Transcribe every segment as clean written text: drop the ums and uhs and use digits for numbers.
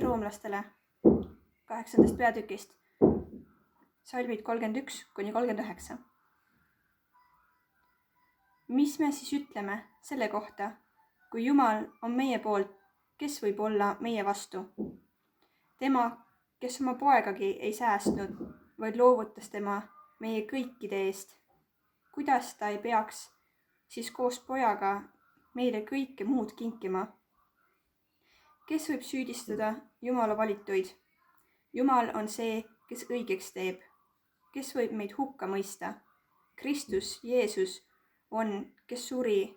roomlastele 8. peatükist, salmid 31–39. Mis me siis ütleme selle kohta, kui Jumal on meie poolt, kes võib olla meie vastu? Tema, kes oma poegagi ei säästnud, vaid loovutas tema meie kõikide eest. Kuidas ta ei peaks siis koos pojaga meile kõike muud kinkima? Kes võib süüdistada Jumala valituid? Jumal on see, kes õigeks teeb. Kes võib meid hukka mõista? Kristus, Jeesus on, kes suri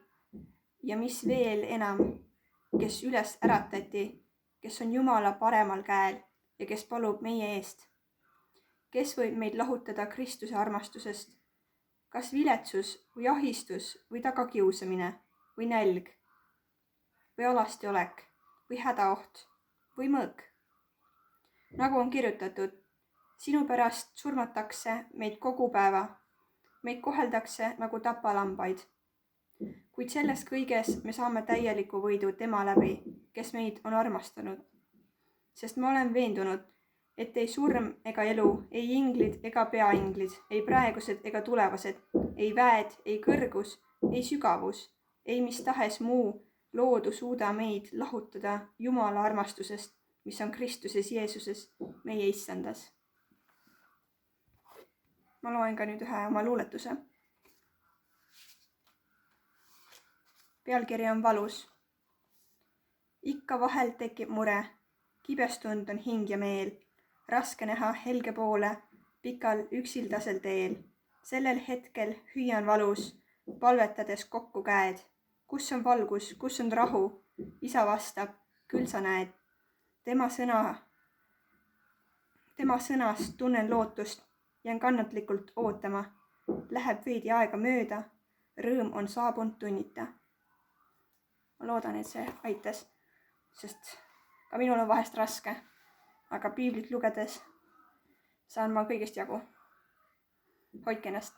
ja mis veel enam, kes üles äratati, kes on Jumala paremal käel ja kes palub meie eest. Kes võib meid lahutada Kristuse armastusest? Kas viletsus või ahistus või tagakiusamine või nälg või alastiolek või hädaoht või mõõk? Nagu on kirjutatud, sinu pärast surmatakse meid kogu päeva, meid koheldakse nagu tapalambaid. Kuid selles kõiges me saame täieliku võidu tema läbi, kes meid on armastanud. Sest ma olen veendunud, et ei surm ega elu, ei inglid ega peainglid, ei praegused ega tulevased, ei väed, ei kõrgus, ei sügavus, ei mis tahes muu loodu suuda meid lahutada Jumala armastusest, mis on Kristuses Jeesuses, meie issandas. Ma loen ka nüüd ühe oma luuletuse. Pealkiri on valus. Ikka vahel tekib mure, kibestund on hing ja meel, raske näha helge poole, pikal üksildasel teel. Sellel hetkel hüüan valus, palvetades kokku käed. Kus on valgus, kus on rahu? Isa vastab, küll sa näed. Tema sõnast tunnen lootust, jään kannatlikult ootama. Läheb veidi aega mööda, rõõm on saabunud tunnita. Ma loodan, et see aitas, sest ka minul on vahest raske, aga piiblit lugedes saan ma kõigest jagu. Hoidke ennast.